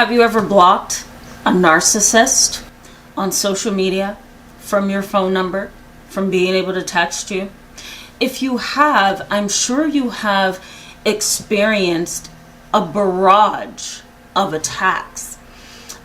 Have you ever blocked a narcissist on social media from your phone number, from being able to text you? If you have, I'm sure you have experienced a barrage of attacks.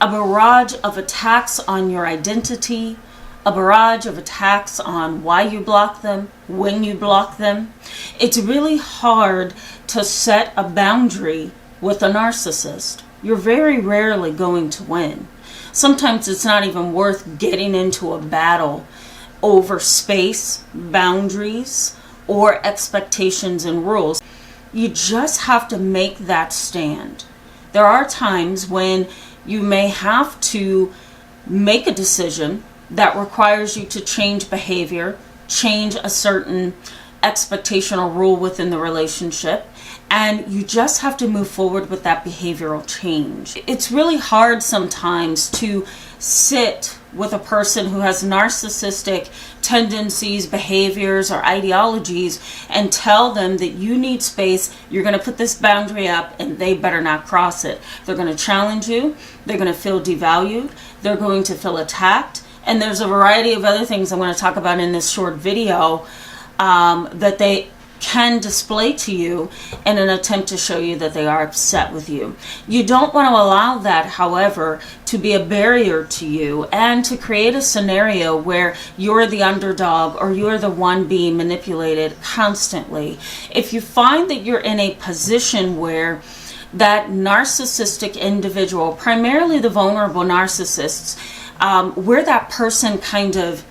A barrage of attacks on your identity, a barrage of attacks on why you block them, when you block them. It's really hard to set a boundary with a narcissist. You're very rarely going to win. Sometimes it's not even worth getting into a battle over space, boundaries, or expectations and rules. You just have to make that stand. There are times when you may have to make a decision that requires you to change behavior, change a certain expectational rule within the relationship, and you just have to move forward with that behavioral change. It's really hard sometimes to sit with a person who has narcissistic tendencies, behaviors, or ideologies and tell them that you need space, you're going to put this boundary up, and they better not cross it. They're going to challenge you, they're going to feel devalued, they're going to feel attacked, and there's a variety of other things I'm going to talk about in this short video that they can display to you in an attempt to show you that they are upset with you. You don't want to allow that, however, to be a barrier to you and to create a scenario where you're the underdog or you're the one being manipulated constantly. If you find that you're in a position where that narcissistic individual, primarily the vulnerable narcissists, where that person kind of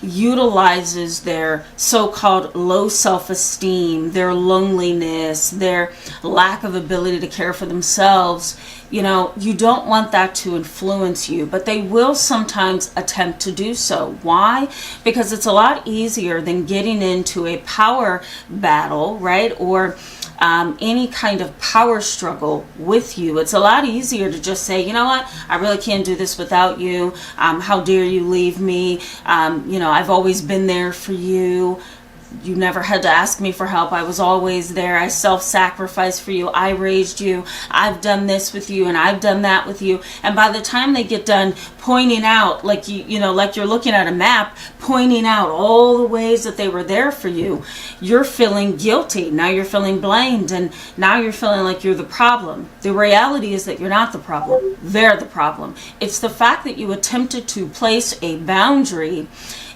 utilizes their so-called low self-esteem, their loneliness, their lack of ability to care for themselves, you don't want that to influence you, but they will sometimes attempt to do so. Why? Because it's a lot easier than getting into a power battle, right? Or any kind of power struggle with you. It's a lot easier to just say, you know what, I really can't do this without you. How dare you leave me? I've always been there for you. You never had to ask me for help. I was always there. I self-sacrificed for you. I raised you. I've done this with you and I've done that with you. And by the time they get done pointing out, like like you're looking at a map, pointing out all the ways that they were there for you, you're feeling guilty. Now you're feeling blamed, and now you're feeling like you're the problem. The reality is that you're not the problem. They're the problem. It's the fact that you attempted to place a boundary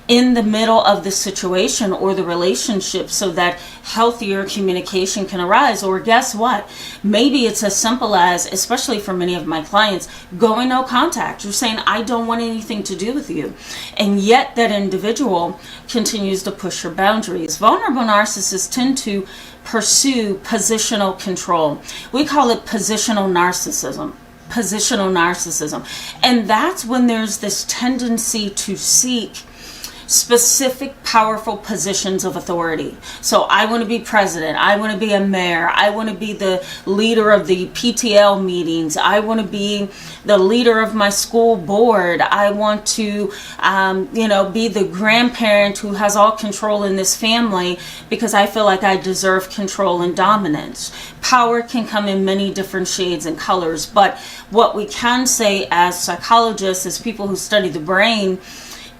in the middle of the situation or the relationship so that healthier communication can arise. Or guess what? Maybe it's as simple as, especially for many of my clients, going no contact. You're saying, I don't want anything to do with you. And yet that individual continues to push your boundaries. Vulnerable narcissists tend to pursue positional control. We call it positional narcissism. Positional narcissism. And that's when there's this tendency to seek specific powerful positions of authority. So I want to be president, I want to be a mayor, I want to be the leader of the PTL meetings, I want to be the leader of my school board, I want to be the grandparent who has all control in this family because I feel like I deserve control and dominance. Power can come in many different shades and colors, but what we can say as psychologists, as people who study the brain,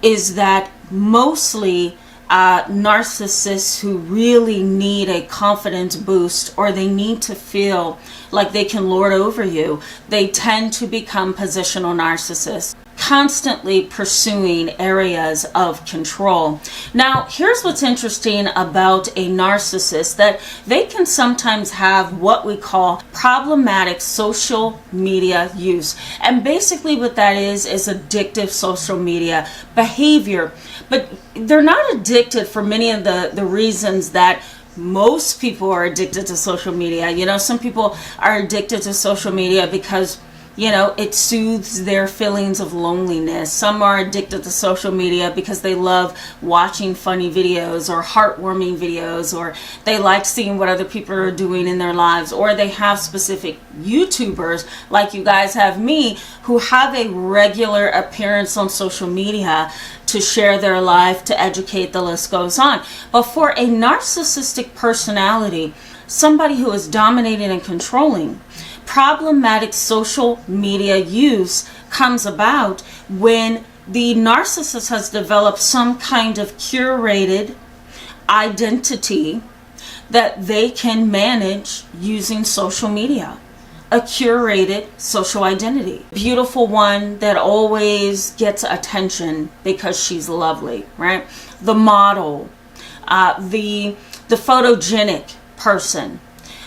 is that mostly narcissists who really need a confidence boost, or they need to feel like they can lord over you, they tend to become positional narcissists, constantly pursuing areas of control. Now, here's what's interesting about a narcissist, that they can sometimes have what we call problematic social media use. And basically what that is addictive social media behavior. But they're not addicted for many of the reasons that most people are addicted to social media. Some people are addicted to social media because it soothes their feelings of loneliness. Some are addicted to social media because they love watching funny videos or heartwarming videos, or they like seeing what other people are doing in their lives, or they have specific YouTubers like you guys have me who have a regular appearance on social media to share their life, to educate, the list goes on. But for a narcissistic personality, somebody who is dominating and controlling, Problematic social media use comes about when the narcissist has developed some kind of curated identity that they can manage using social media. A curated social identity. Beautiful one that always gets attention because she's lovely, right? The model, the photogenic person.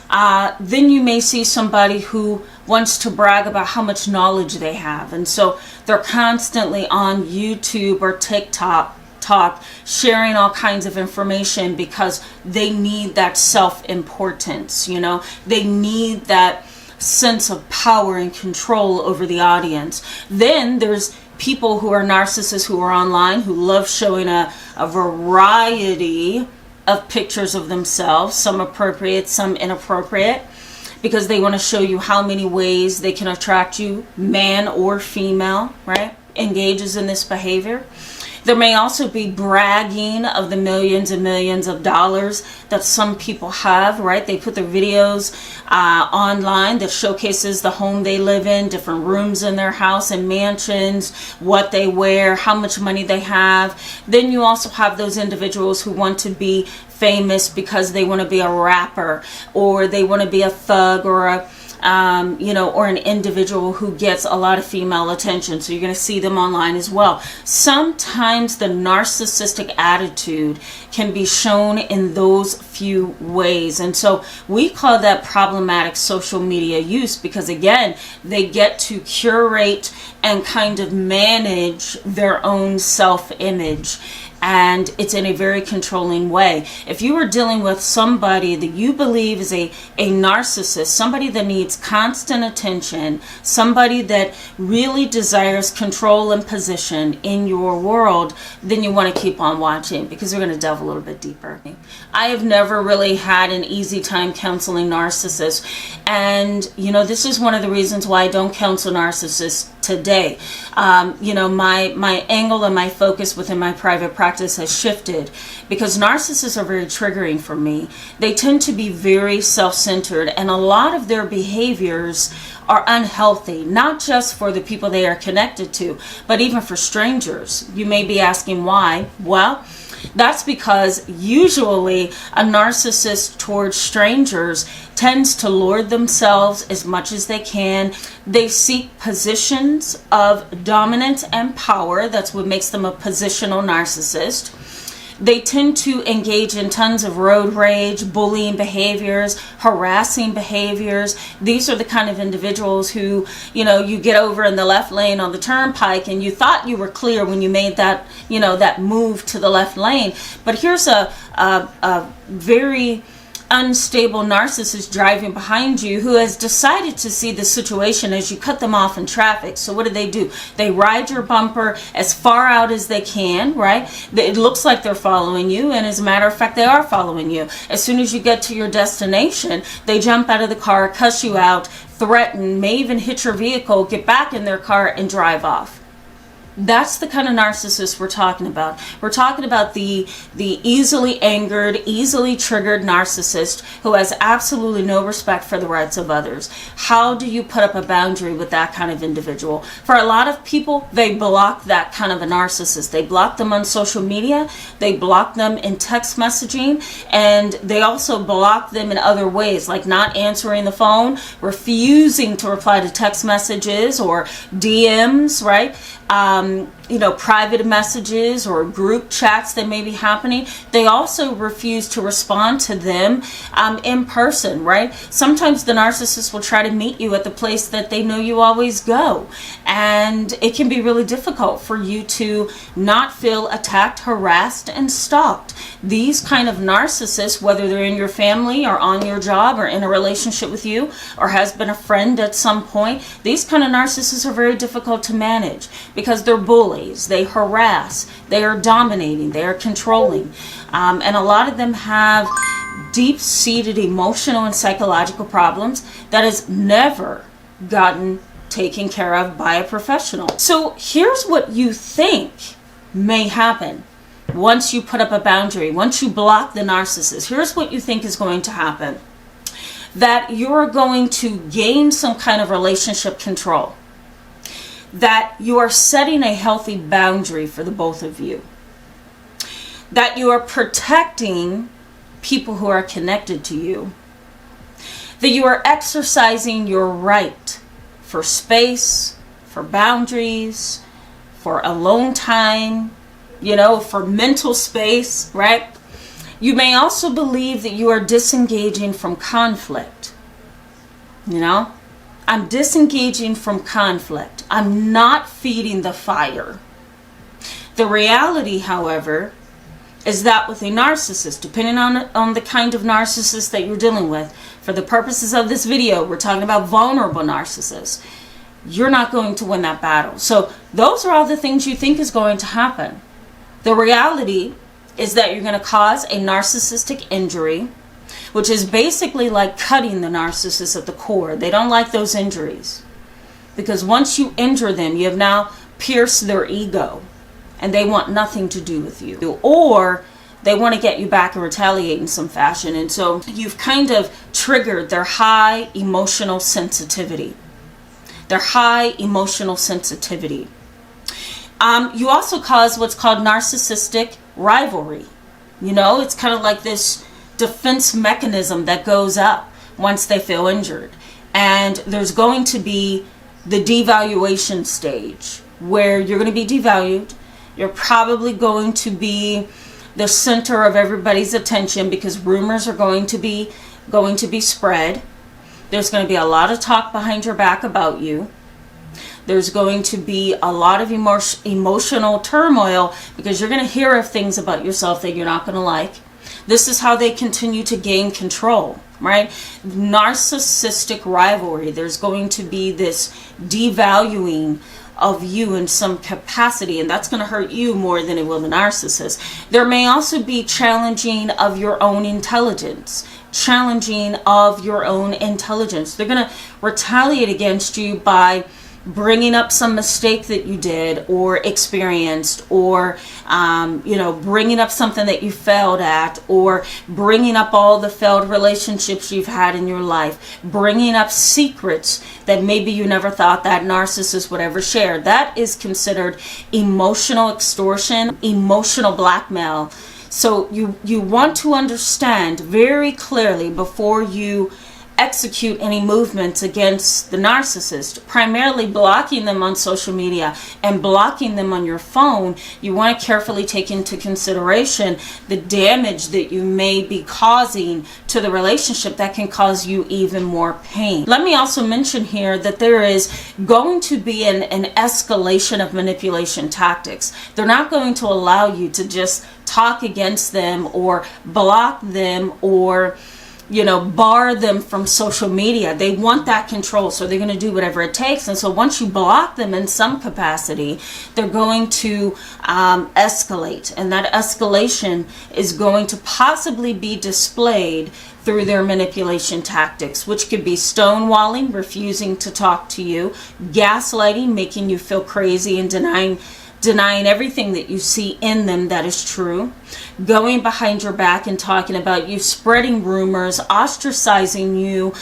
Then you may see somebody who wants to brag about how much knowledge they have. And so they're constantly on YouTube or TikTok sharing all kinds of information because they need that self-importance, you know? They need that sense of power and control over the audience. Then there's people who are narcissists who are online who love showing a variety of pictures of themselves, some appropriate, some inappropriate, because they want to show you how many ways they can attract you, man or female, right? Engages in this behavior. There may also be bragging of the millions and millions of dollars that some people have, right? They put their videos online that showcases the home they live in, different rooms in their house and mansions, what they wear, how much money they have. Then you also have those individuals who want to be famous because they want to be a rapper, or they want to be a thug, or a or an individual who gets a lot of female attention. So you're going to see them online as well. Sometimes the narcissistic attitude can be shown in those few ways. And so we call that problematic social media use because, again, they get to curate and kind of manage their own self-image. And it's in a very controlling way. If you are dealing with somebody that you believe is a narcissist, somebody that needs constant attention, somebody that really desires control and position in your world, then you want to keep on watching because we're going to delve a little bit deeper. I have never really had an easy time counseling narcissists. And, this is one of the reasons why I don't counsel narcissists today. My angle and my focus within my private practice has shifted because narcissists are very triggering for me. They tend to be very self-centered, and a lot of their behaviors are unhealthy, not just for the people they are connected to, but even for strangers. You may be asking why. Well, that's because usually a narcissist towards strangers tends to lord themselves as much as they can. They seek positions of dominance and power. That's what makes them a positional narcissist. They tend to engage in tons of road rage, bullying behaviors, harassing behaviors. These are the kind of individuals who, you get over in the left lane on the turnpike and you thought you were clear when you made that, that move to the left lane. But here's a very unstable narcissist driving behind you who has decided to see the situation as you cut them off in traffic. So what do? They ride your bumper as far out as they can, right? It looks like they're following you, and as a matter of fact, they are following you. As soon as you get to your destination, they jump out of the car, cuss you out, threaten, may even hit your vehicle, get back in their car, and drive off. That's the kind of narcissist we're talking about. We're talking about the easily angered, easily triggered narcissist who has absolutely no respect for the rights of others. How do you put up a boundary with that kind of individual? For a lot of people, they block that kind of a narcissist. They block them on social media, they block them in text messaging, and they also block them in other ways, like not answering the phone, refusing to reply to text messages or DMs, right? Private messages or group chats that may be happening. They also refuse to respond to them in person, right? Sometimes the narcissist will try to meet you at the place that they know you always go. And it can be really difficult for you to not feel attacked, harassed, and stalked. These kind of narcissists, whether they're in your family or on your job or in a relationship with you or has been a friend at some point, these kind of narcissists are very difficult to manage because they're bullies, they harass, they are dominating, they are controlling. And a lot of them have deep-seated emotional and psychological problems that has never gotten taken care of by a professional. So here's what you think may happen once you put up a boundary, once you block the narcissist. Here's what you think is going to happen. that you're going to gain some kind of relationship control, that you are setting a healthy boundary for the both of you, that you are protecting people who are connected to you, that you are exercising your right for space, for boundaries, for alone time, for mental space, right? You may also believe that you are disengaging from conflict. I'm disengaging from conflict. I'm not feeding the fire. The reality, however, is that with a narcissist, depending on the kind of narcissist that you're dealing with, for the purposes of this video, we're talking about vulnerable narcissists, you're not going to win that battle. So those are all the things you think is going to happen. The reality is that you're going to cause a narcissistic injury, which is basically like cutting the narcissist at the core. They don't like those injuries, because once you injure them, you have now pierced their ego, and they want nothing to do with you, or they want to get you back and retaliate in some fashion. And so you've kind of triggered their high emotional sensitivity. You also cause what's called narcissistic rivalry. It's kind of like this defense mechanism that goes up once they feel injured. And there's going to be the devaluation stage where you're going to be devalued. You're probably going to be the center of everybody's attention because rumors are going to be spread. There's going to be a lot of talk behind your back about you. There's going to be a lot of emotional turmoil because you're going to hear of things about yourself that you're not going to like. This is how they continue to gain control, right? Narcissistic rivalry. There's going to be this devaluing of you in some capacity, and that's going to hurt you more than it will the narcissist. There may also be challenging of your own intelligence. They're going to retaliate against you by bringing up some mistake that you did or experienced, or bringing up something that you failed at, or bringing up all the failed relationships you've had in your life, bringing up secrets that maybe you never thought that narcissist would ever share. That is considered emotional extortion, emotional blackmail. So you want to understand very clearly before you execute any movements against the narcissist, primarily blocking them on social media and blocking them on your phone. You want to carefully take into consideration the damage that you may be causing to the relationship that can cause you even more pain. Let me also mention here that there is going to be an escalation of manipulation tactics. They're not going to allow you to just talk against them or block them or bar them from social media. They want that control, so they're going to do whatever it takes. And so once you block them in some capacity, they're going to escalate, and that escalation is going to possibly be displayed through their manipulation tactics, which could be stonewalling, refusing to talk to you, gaslighting, making you feel crazy and denying everything that you see in them that is true, going behind your back and talking about you, spreading rumors, ostracizing you,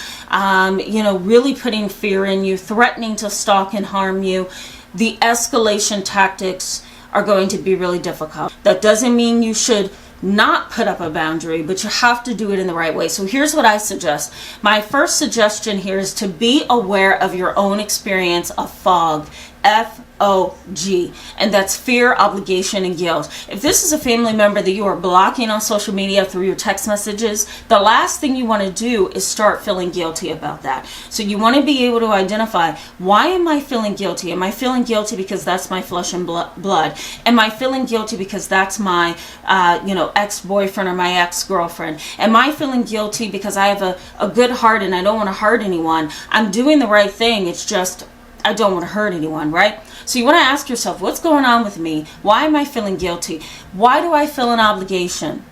really putting fear in you, threatening to stalk and harm you. The escalation tactics are going to be really difficult. That doesn't mean you should not put up a boundary, but you have to do it in the right way. So here's what I suggest. My first suggestion here is to be aware of your own experience of FOG. F-O-G, and that's fear, obligation, and guilt. If this is a family member that you are blocking on social media through your text messages, the last thing you want to do is start feeling guilty about that. So you want to be able to identify, why am I feeling guilty? Am I feeling guilty because that's my flesh and blood? Am I feeling guilty because that's my ex-boyfriend or my ex-girlfriend? Am I feeling guilty because I have a good heart and I don't want to hurt anyone? I'm doing the right thing, it's just I don't want to hurt anyone, right? So you want to ask yourself, what's going on with me? Why am I feeling guilty? Why do I feel an obligation?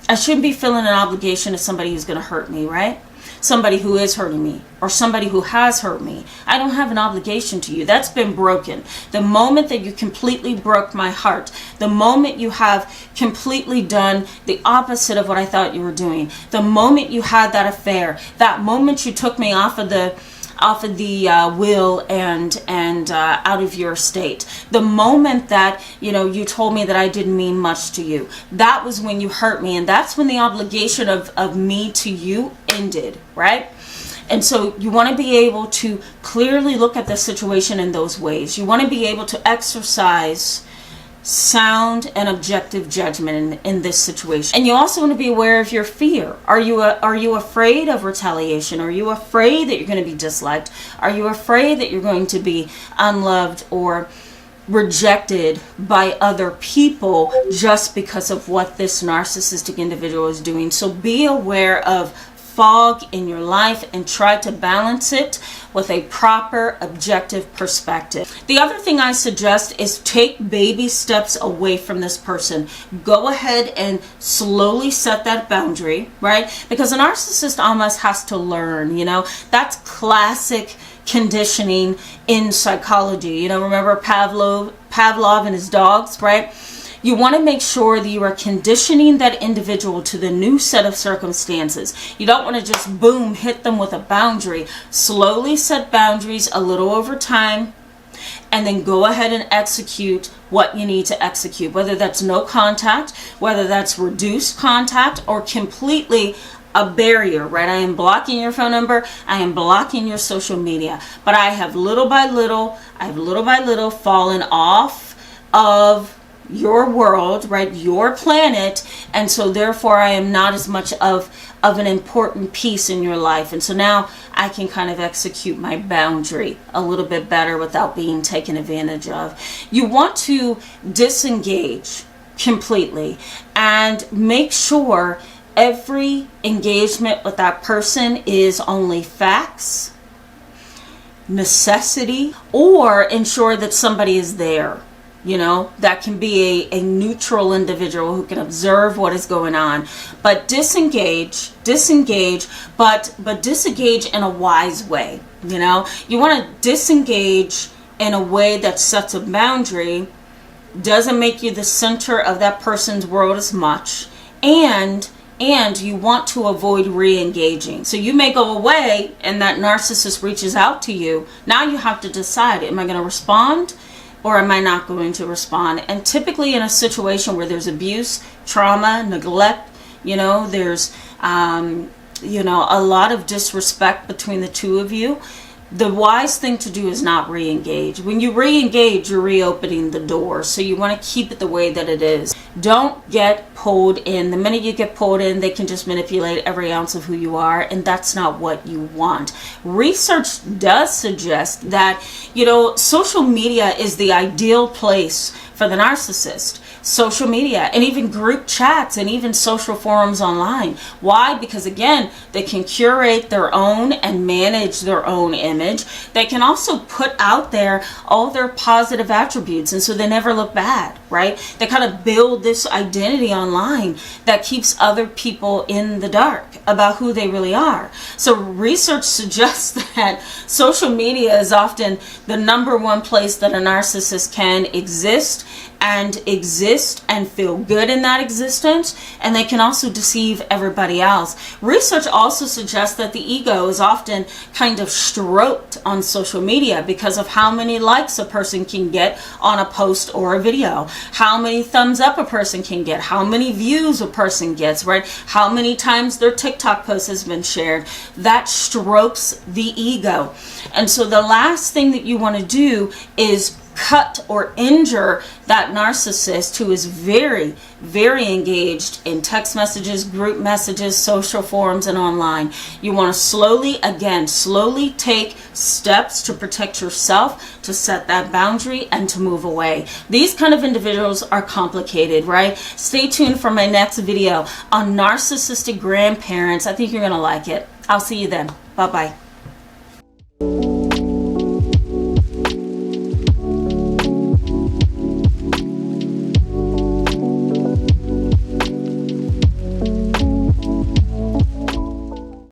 I shouldn't be feeling an obligation to somebody who's going to hurt me, right? somebody who is hurting me or somebody who has hurt me. I don't have an obligation to you. That's been broken. The moment that you completely broke my heart, the moment you have completely done the opposite of what I thought you were doing, the moment you had that affair, that moment you took me off of the will and out of your estate, the moment that you told me that I didn't mean much to you, that was when you hurt me, and that's when the obligation of me to you ended, right? And so you want to be able to clearly look at the situation in those ways. You want to be able to exercise sound and objective judgment in this situation. And you also want to be aware of your fear. Are you afraid of retaliation? Are you afraid that you're going to be disliked? Are you afraid that you're going to be unloved or rejected by other people just because of what this narcissistic individual is doing? So be aware of fog in your life and try to balance it with a proper objective perspective. The other thing I suggest is take baby steps away from this person. Go ahead and slowly set that boundary, right? Because a narcissist almost has to learn, that's classic conditioning in psychology. Remember Pavlov and his dogs, right? You want to make sure that you are conditioning that individual to the new set of circumstances. You don't want to just boom, hit them with a boundary. Slowly set boundaries a little over time, and then go ahead and execute what you need to execute, whether that's no contact, whether that's reduced contact, or completely a barrier, right? I am blocking your phone number. I am blocking your social media. But I have little by little fallen off of your world, right? Your planet. And so therefore I am not as much of an important piece in your life. And so now I can kind of execute my boundary a little bit better without being taken advantage of. You want to disengage completely and make sure every engagement with that person is only facts, necessity, or ensure that somebody is there. That can be a neutral individual who can observe what is going on. But disengage, but disengage in a wise way. You want to disengage in a way that sets a boundary, doesn't make you the center of that person's world as much, and you want to avoid re-engaging. So you may go away and that narcissist reaches out to you. Now you have to decide, am I going to respond? Or am I not going to respond? And typically in a situation where there's abuse, trauma, neglect, there's, a lot of disrespect between the two of you, the wise thing to do is not re-engage. When you re-engage, you're reopening the door. So you want to keep it the way that it is. Don't get pulled in. The minute you get pulled in, they can just manipulate every ounce of who you are, and that's not what you want. Research does suggest that, social media is the ideal place for the narcissist. Social media and even group chats and even social forums online. Why? Because again, they can curate their own and manage their own image. They can also put out there all their positive attributes, and so they never look bad, right? They kind of build this identity online that keeps other people in the dark about who they really are. So research suggests that social media is often the number one place that a narcissist can exist and feel good in that existence, and they can also deceive everybody else. Research also suggests that the ego is often kind of stroked on social media because of how many likes a person can get on a post or a video, how many thumbs up a person can get, how many views a person gets, right? How many times their TikTok post has been shared. That strokes the ego. And so the last thing that you want to do is cut or injure that narcissist who is very, very engaged in text messages, group messages, social forums, and online. You want to slowly take steps to protect yourself, to set that boundary, and to move away. These kind of individuals are complicated, right? Stay tuned for my next video on narcissistic grandparents. I think you're going to like it. I'll see you then. Bye-bye.